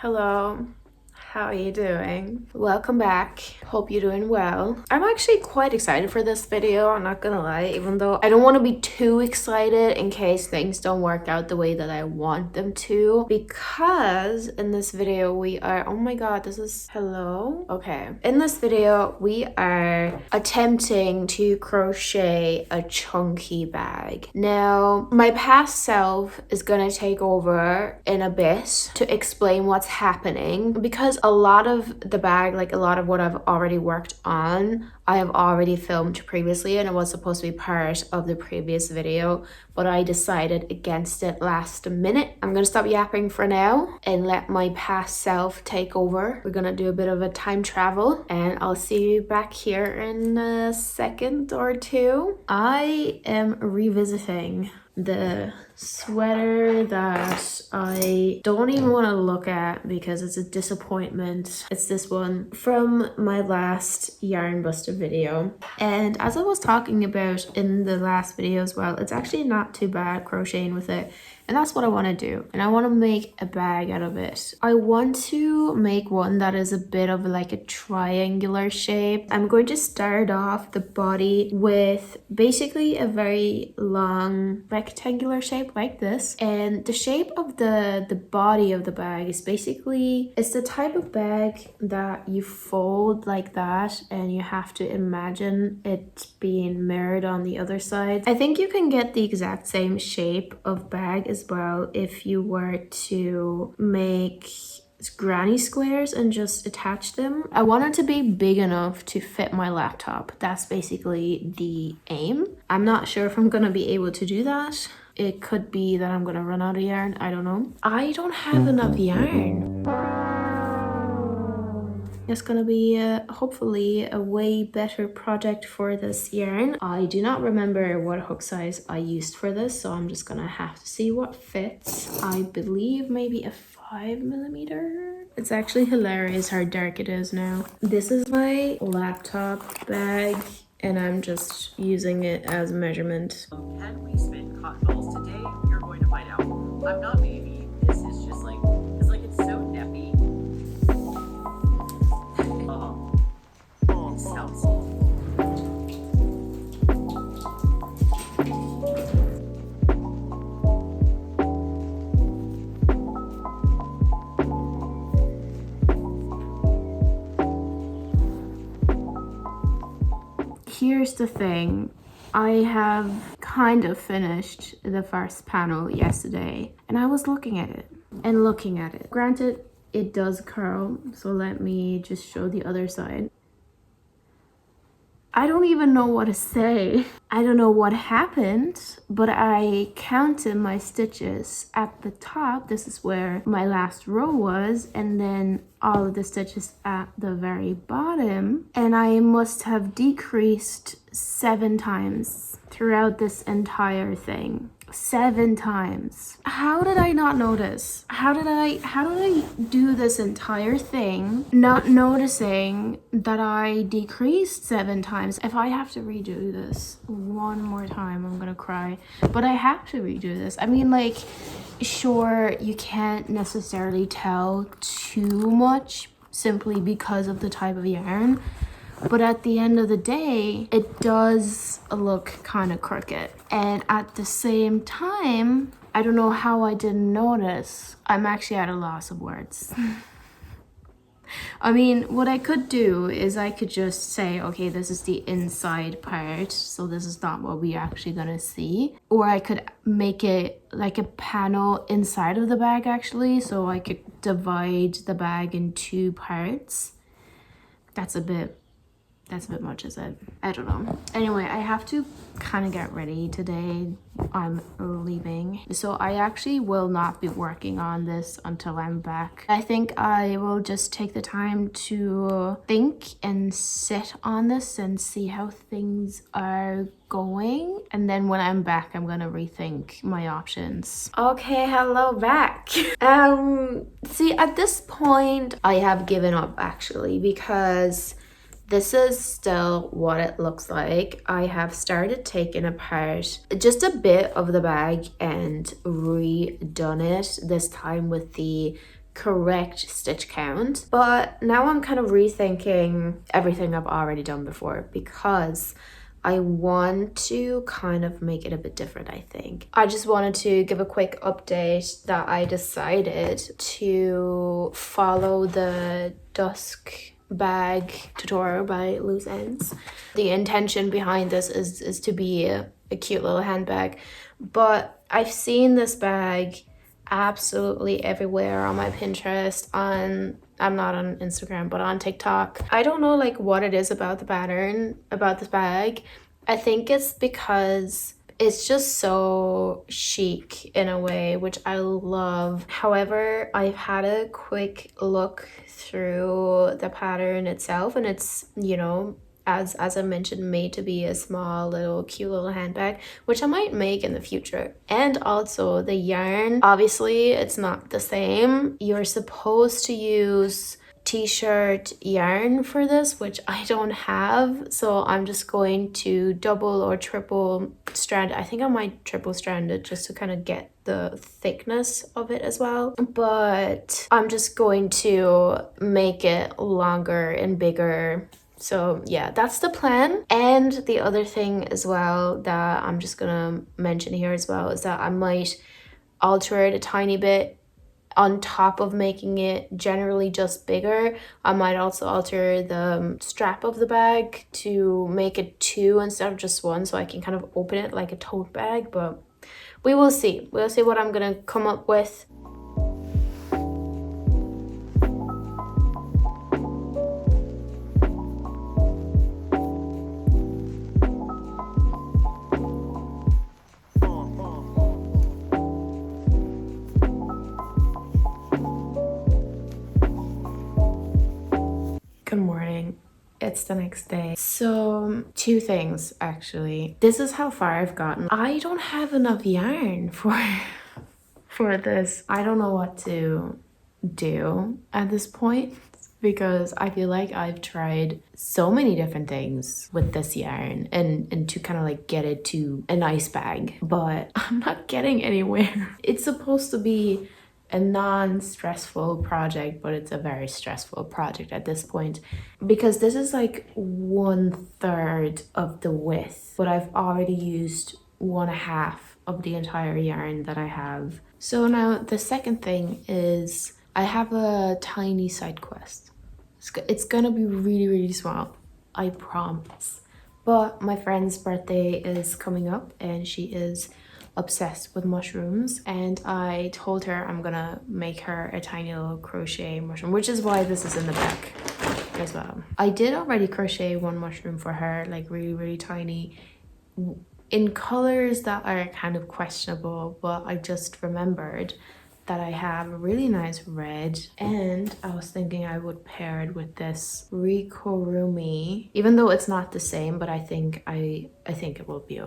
Hello, how are you doing? Welcome back. Hope you're doing well. I'm actually quite excited for this video, I'm not gonna lie, even though I don't want to be too excited in case things don't work out the way that I want them to, because in this video we are, oh my god, this is, hello? Okay. In this video, we are attempting to crochet a chunky bag. Now, my past self is gonna take over in a bit to explain what's happening, because a lot of the bag, like a lot of what I've already worked on, I have already filmed previously and it was supposed to be part of the previous video, but I decided against it last minute. I'm gonna stop yapping for now and let my past self take over. We're gonna do a bit of a time travel and I'll see you back here in a second or two. I am revisiting the sweater that I don't even want to look at because it's a disappointment. It's this one from my last Yarn Buster video, and as I was talking about in the last video as well, it's actually not too bad crocheting with it, and that's what I want to do. And I want to make a bag out of it. I want to make one that is a bit of like a triangular shape. I'm going to start off the body with basically a very long rectangular shape like this, and the shape of the body of the bag is basically, it's the type of bag that you fold like that and you have to imagine it being mirrored on the other side. I think you can get the exact same shape of bag as well if you were to make granny squares and just attach them. I want it to be big enough to fit my laptop. That's basically the aim. I'm not sure if I'm gonna be able to do that. It could be that I'm gonna run out of yarn. I don't know. I don't have enough yarn. It's gonna be hopefully a way better project for this yarn. I do not remember what hook size I used for this, so I'm just gonna have to see what fits. I believe maybe a 5mm. It's actually hilarious how dark it is now. This is my laptop bag and I'm just using it as measurement. Can we spin cotton balls today? You're going to find out. I'm not maybe. This is just like, it's so neppy. It sounds. Here's the thing. I have kind of finished the first panel yesterday and I was looking at it and looking at it. Granted, it does curl, so let me just show the other side. I don't even know what to say. I don't know what happened, but I counted my stitches at the top. This is where my last row was, and then all of the stitches at the very bottom. And I must have decreased 7 times throughout this entire thing. 7 times. How did I not notice? How did I do this entire thing not noticing that I decreased 7 times? If I have to redo this one more time, I'm gonna cry. But I have to redo this. I mean, like, sure, you can't necessarily tell too much simply because of the type of yarn, but at the end of the day, it does look kind of crooked. And at the same time, I don't know how I didn't notice. I'm actually at a loss of words. I mean, what I could do is I could just say, okay, this is the inside part, so this is not what we're actually gonna see. Or I could make it like a panel inside of the bag actually, so I could divide the bag in 2 parts. That's a bit much, is it? I don't know. Anyway, I have to kind of get ready today. I'm leaving. So I actually will not be working on this until I'm back. I think I will just take the time to think and sit on this and see how things are going. And then when I'm back, I'm gonna rethink my options. Okay, hello back. See, at this point, I have given up actually, because this is still what it looks like. I have started taking apart just a bit of the bag and redone it, this time with the correct stitch count. But now I'm kind of rethinking everything I've already done before, because I want to kind of make it a bit different, I think. I just wanted to give a quick update that I decided to follow the dusk bag tutorial by Loosends. The intention behind this is to be a cute little handbag, but I've seen this bag absolutely everywhere on my Pinterest, on I'm not on Instagram, but on TikTok. I don't know like what it is about the pattern, about this bag. I think it's because it's just so chic in a way, which I love. However, I've had a quick look through the pattern itself, and it's, you know, as I mentioned, made to be a small little cute little handbag, which I might make in the future. And also the yarn, obviously it's not the same. You're supposed to use t-shirt yarn for this, which I don't have, so I'm just going to double or triple strand. I think I might triple strand it just to kind of get the thickness of it as well, but I'm just going to make it longer and bigger. So yeah, that's the plan. And the other thing as well that I'm just gonna mention here as well is that I might alter it a tiny bit. On top of making it generally just bigger, I might also alter the strap of the bag to make it 2 instead of just 1, so I can kind of open it like a tote bag. But we will see. We'll see what I'm gonna come up with. Good morning. It's the next day. So 2 things actually. This is how far I've gotten. I don't have enough yarn for this. I don't know what to do at this point, because I feel like I've tried so many different things with this yarn and to kind of like get it to a nice bag, but I'm not getting anywhere. It's supposed to be a non-stressful project, but it's a very stressful project at this point, because this is like 1/3 of the width, but I've already used 1/2 of the entire yarn that I have. So now the second thing is I have a tiny side quest. It's gonna be really, really small, I promise. But my friend's birthday is coming up and she is obsessed with mushrooms, and I told her I'm gonna make her a tiny little crochet mushroom, which is why this is in the back as well. I did already crochet 1 mushroom for her, like really, really tiny, in colors that are kind of questionable, but I just remembered that I have a really nice red, and I was thinking I would pair it with this Rikorumi, even though it's not the same, but I think it will be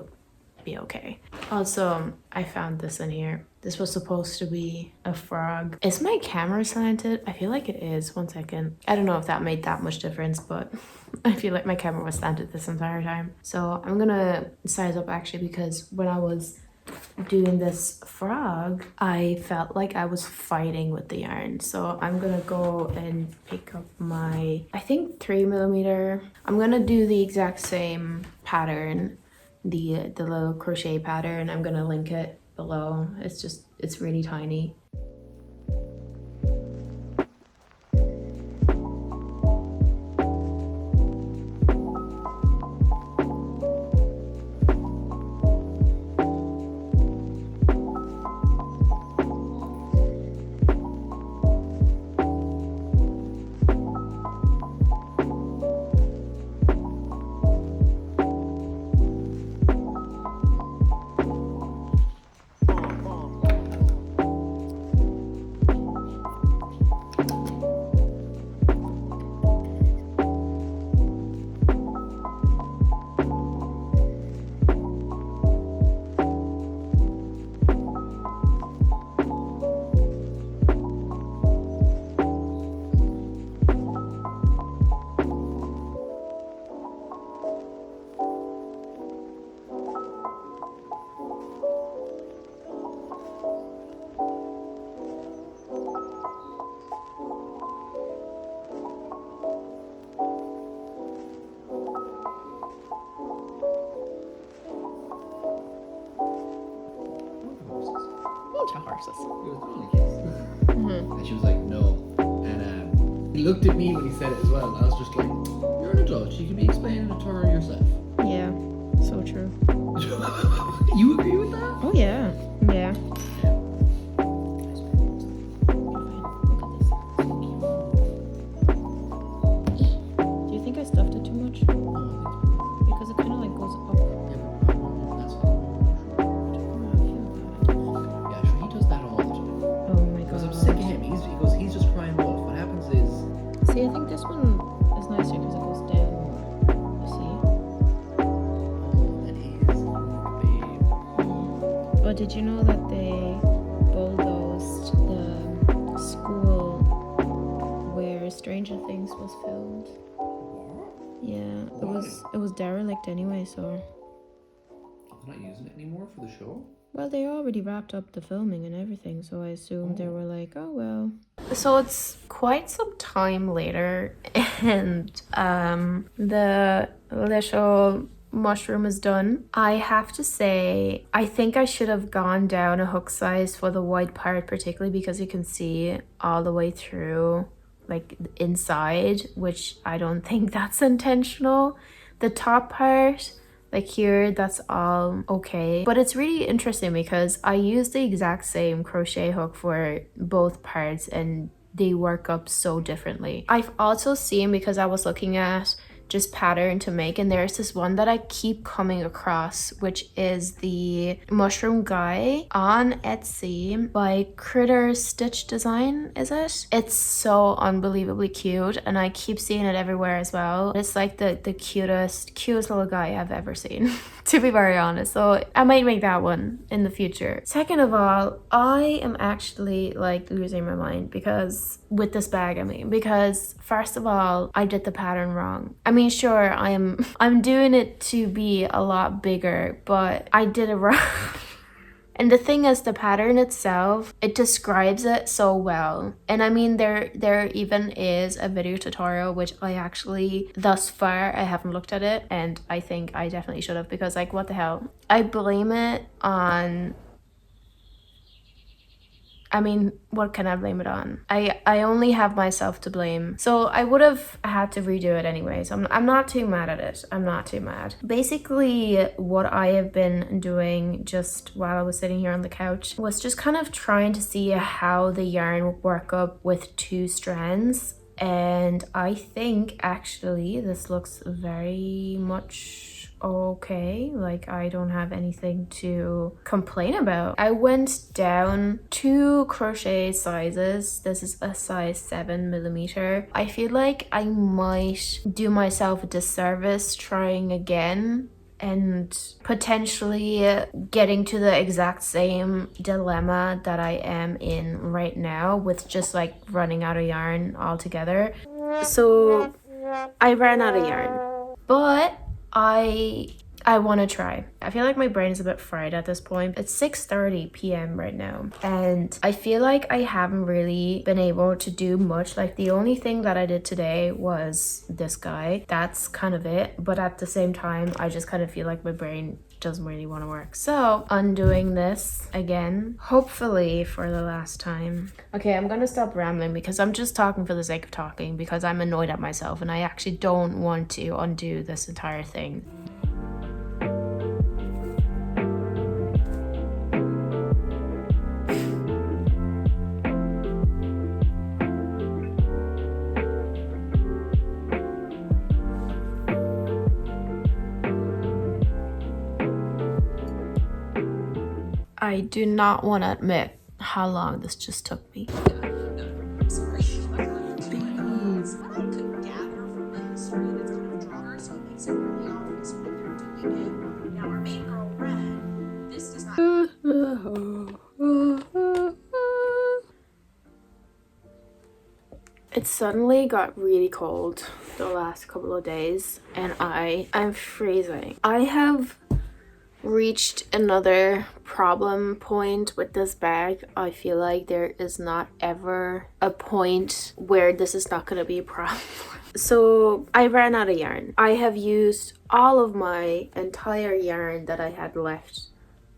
okay. Also, I found this in here. This was supposed to be a frog. Is my camera slanted? I feel like it is. 1 second. I don't know if that made that much difference, but I feel like my camera was slanted this entire time. So I'm gonna size up actually, because when I was doing this frog, I felt like I was fighting with the yarn. So I'm gonna go and pick up my, I think 3mm. I'm gonna do the exact same pattern, the little crochet pattern. I'm gonna link it below. It's really tiny. horses. He was throwing a kiss. And she was like, no. And he looked at me when he said it as well. I was just like, you're an adult. You can be explaining it to her yourself. Yeah, so true. You agree with that? Oh yeah, yeah. Do you think I stuffed it too much? Because it kind of like goes up. Yeah, sure, he does that all the time. Oh my Because god. I'm sick of him. He's just crying wolf. What happens is... See, I think this one is nicer because it goes down more. You Oh, that is... babe. see? But did you know that they bulldozed the school where Stranger Things was filmed? Yeah, it was derelict anyway, so... They're not using it anymore for the show? Well, they already wrapped up the filming and everything, so I assumed they were like, oh well. So it's quite some time later, and the little mushroom is done. I have to say, I think I should have gone down a hook size for the white part, particularly because you can see all the way through, like inside, which I don't think that's intentional. The top part, like here, that's all okay. But it's really interesting because I use the exact same crochet hook for both parts and they work up so differently. I've also seen, because I was looking at just pattern to make, and there's this one that I keep coming across, which is the mushroom guy on Etsy by Critter Stitch Design, is it? It's so unbelievably cute and I keep seeing it everywhere as well. It's like the cutest little guy I've ever seen to be very honest, so I might make that one in the future. Second of all, I am actually like losing my mind because with this bag, because first of all, I did the pattern wrong. I mean, sure, I'm doing it to be a lot bigger, but I did it wrong. And the thing is, the pattern itself, it describes it so well. And I mean, there even is a video tutorial, which I actually, thus far, I haven't looked at it. And I think I definitely should have, because like, what the hell? I blame it on... I mean, what can I blame it on? I only have myself to blame. So I would have had to redo it anyways. I'm not too mad at it. I'm not too mad. Basically, what I have been doing just while I was sitting here on the couch was just kind of trying to see how the yarn would work up with two strands. And I think actually this looks very much okay. Like, I don't have anything to complain about. I went down 2 crochet sizes. This is a size 7mm. I feel like I might do myself a disservice trying again and potentially getting to the exact same dilemma that I am in right now with just like running out of yarn altogether. So I ran out of yarn, but I want to try. I feel like my brain is a bit fried at this point. It's 6:30 p.m. right now, and I feel like I haven't really been able to do much. Like, the only thing that I did today was this guy. That's kind of it. But at the same time, I just kind of feel like my brain doesn't really want to work. So, undoing this again, hopefully for the last time. Okay, I'm gonna stop rambling because I'm just talking for the sake of talking, because I'm annoyed at myself and I actually don't want to undo this entire thing. I do not want to admit how long this just took me. I'm sorry. I could gather from the history that's kind of drawn, so it makes it really obvious when they're doing it. Now, our main girl, Red, this does not. It suddenly got really cold the last couple of days, and I'm freezing. I have reached another problem point with this bag. I feel like there is not ever a point where this is not going to be a problem. So I ran out of yarn. I have used all of my entire yarn that I had left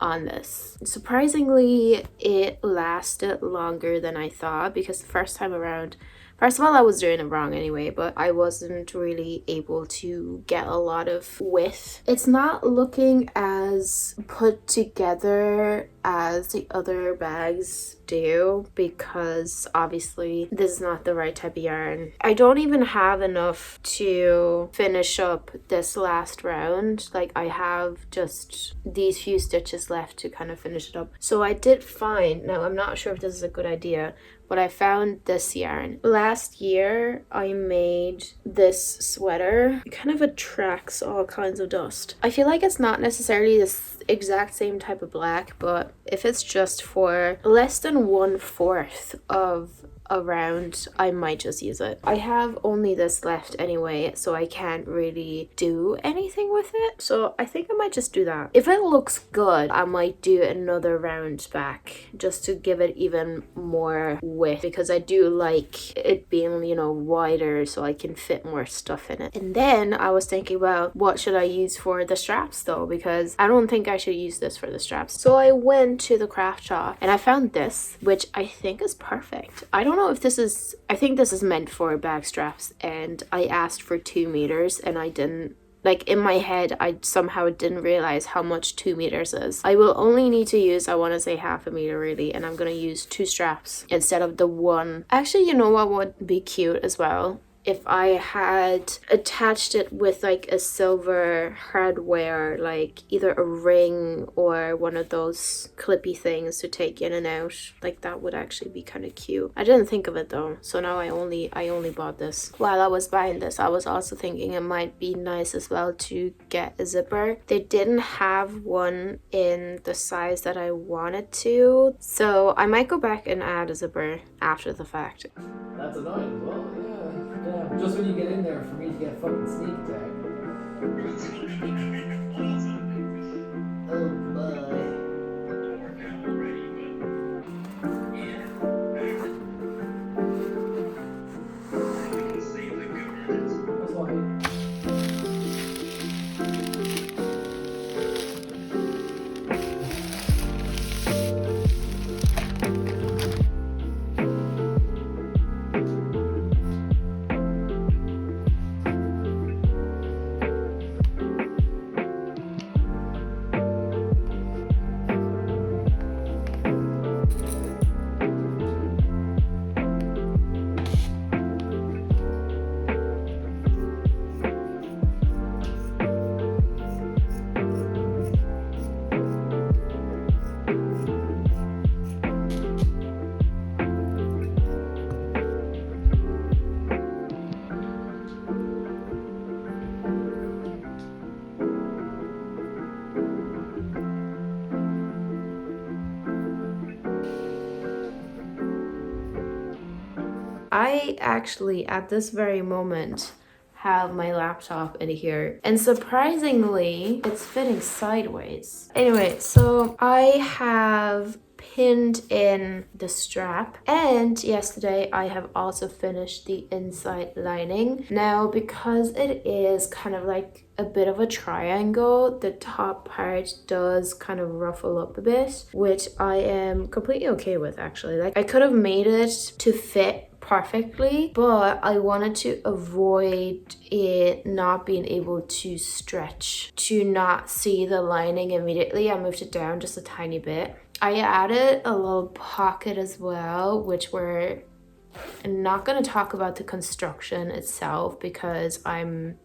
on this. Surprisingly, it lasted longer than I thought, because the first time around, first of all, I was doing it wrong anyway, but I wasn't really able to get a lot of width. It's not looking as put together as the other bags do, because obviously this is not the right type of yarn. I don't even have enough to finish up this last round. Like, I have just these few stitches left to kind of finish it up. So I did find, now I'm not sure if this is a good idea, but I found this yarn. Last year, I made this sweater. It kind of attracts all kinds of dust. I feel like it's not necessarily this exact same type of black, but if it's just for less than 1/4 of a round, I might just use it. I have only this left anyway, so I can't really do anything with it. So I think I might just do that. If it looks good, I might do another round back just to give it even more width, because I do like it being, you know, wider so I can fit more stuff in it. And then I was thinking, well, what should I use for the straps though? Because I don't think I should use this for the straps. So I went to the craft shop and I found this, which I think is perfect. I don't know if this is, I think this is meant for bag straps, and I asked for 2 meters and I didn't, like, in my head I somehow didn't realize how much 2 meters is. I will only need to use, I want to say 1/2 meter really, and I'm gonna use 2 straps instead of the one. Actually, you know what would be cute as well? If I had attached it with like a silver hardware, like either a ring or one of those clippy things to take in and out. Like, that would actually be kind of cute. I didn't think of it though, so now I only bought this. While I was buying this, I was also thinking it might be nice as well to get a zipper. They didn't have one in the size that I wanted to, so I might go back and add a zipper after the fact. That's annoying as well, yeah. Just when you get in there for me to get a fucking sneak attack. Oh boy. That's why. I actually, at this very moment, have my laptop in here, and surprisingly, it's fitting sideways. Anyway, so I have pinned in the strap, and yesterday I have also finished the inside lining. Now, because it is kind of like a bit of a triangle, the top part does kind of ruffle up a bit, which I am completely okay with actually. Like, I could have made it to fit perfectly, but I wanted to avoid it not being able to stretch, to not see the lining immediately. I moved it down just a tiny bit. I added a little pocket as well, which we're not going to talk about the construction itself because I'm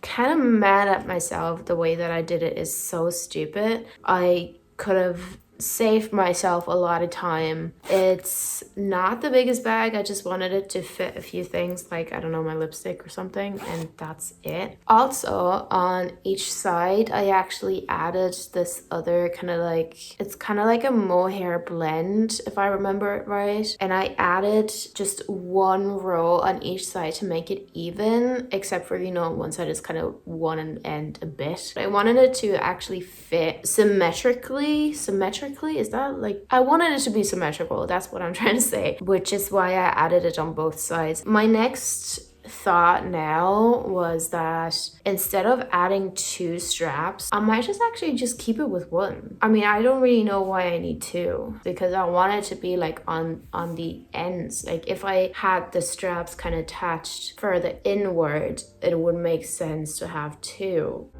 kind of mad at myself. The way that I did it is so stupid. I could have saved myself a lot of time. It's not the biggest bag. I just wanted it to fit a few things, like, I don't know, my lipstick or something, and that's it. Also, on each side, I actually added this other kind of like, it's kind of like a mohair blend, if I remember it right. And I added just one row on each side to make it even, except for, you know, one side is kind of one end a bit. I wanted it to actually fit symmetrically, is that like, I wanted it to be symmetrical, that's what I'm trying to say, which is why I added it on both sides. My next thought now was that instead of adding 2 straps, I might just actually just keep it with 1. I mean, I don't really know why I need 2 because I want it to be like on the ends. Like if I had the straps kind of attached further inward, it would make sense to have 2.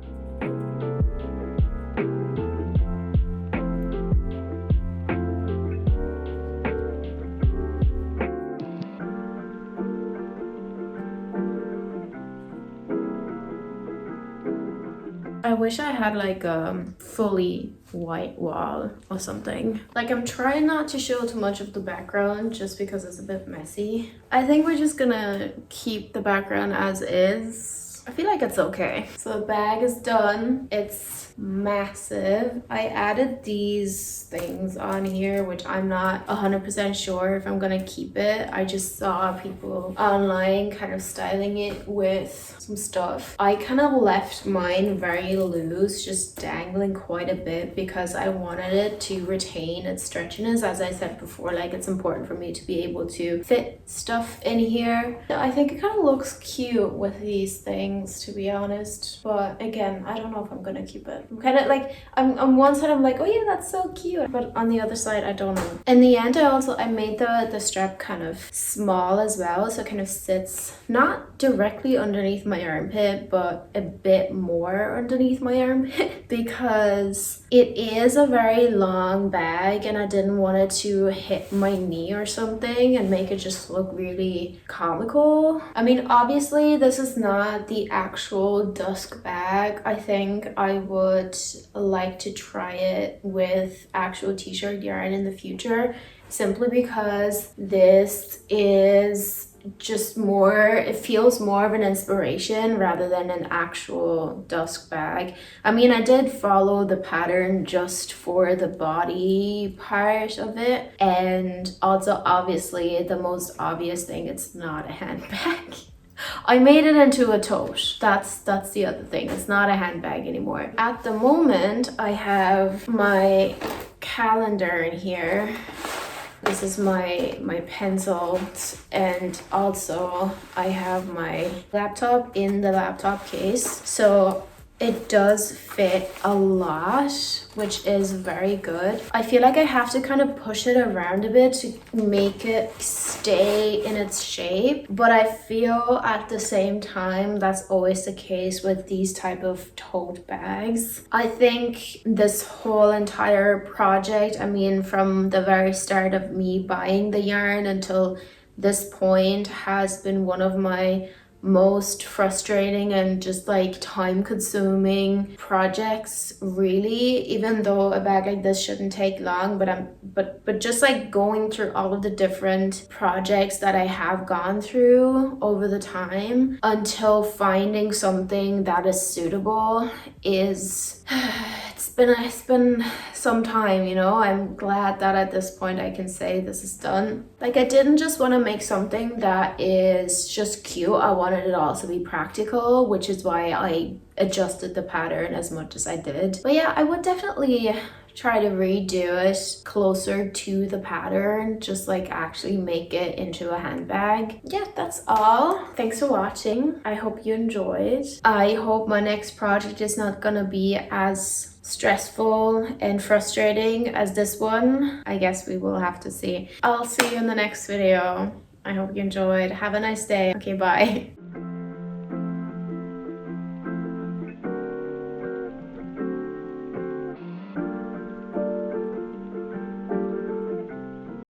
I wish I had like a fully white wall or something. Like I'm trying not to show too much of the background just because it's a bit messy. I think we're just gonna keep the background as is. I feel like it's okay. So the bag is done. It's massive. I added these things on here, which I'm not 100% sure if I'm gonna keep it. I just saw people online kind of styling it with some stuff. I kind of left mine very loose, just dangling quite a bit because I wanted it to retain its stretchiness. As I said before, like it's important for me to be able to fit stuff in here. I think it kind of looks cute with these things, to be honest, but again, I don't know if I'm gonna keep it. I'm kind of like, I'm on one side I'm like, oh yeah, that's so cute, but on the other side I don't know. In the end, I made the strap kind of small as well, so it kind of sits not directly underneath my armpit, but a bit more underneath my armpit because it is a very long bag and I didn't want it to hit my knee or something and make it just look really comical. I mean, obviously this is not the actual dusk bag. I think I would like to try it with actual t-shirt yarn in the future, simply because this is just more, it feels more of an inspiration rather than an actual dusk bag. I mean, I did follow the pattern just for the body part of it, and also obviously the most obvious thing, it's not a handbag. I made it into a tote. That's the other thing. It's not a handbag anymore. At the moment, I have my calendar in here. This is my pencils, and also I have my laptop in the laptop case. So it does fit a lot, which is very good. I feel like I have to kind of push it around a bit to make it stay in its shape, but I feel at the same time that's always the case with these type of tote bags. I think this whole entire project, I mean from the very start of me buying the yarn until this point, has been one of my most frustrating and just like time consuming projects, really. Even though a bag like this shouldn't take long, but just like going through all of the different projects that I have gone through over the time until finding something that is suitable is it's been some time, you know. I'm glad that at this point I can say this is done. Like, I didn't just want to make something that is just cute. I wanted it also to be practical, which is why I adjusted the pattern as much as I did. But yeah, I would definitely try to redo it closer to the pattern, just like actually make it into a handbag. Yeah, that's all. Thanks for watching. I hope you enjoyed. I hope my next project is not gonna be as stressful and frustrating as this one. I guess we will have to see. I'll see you in the next video. I hope you enjoyed. Have a nice day. Okay, bye.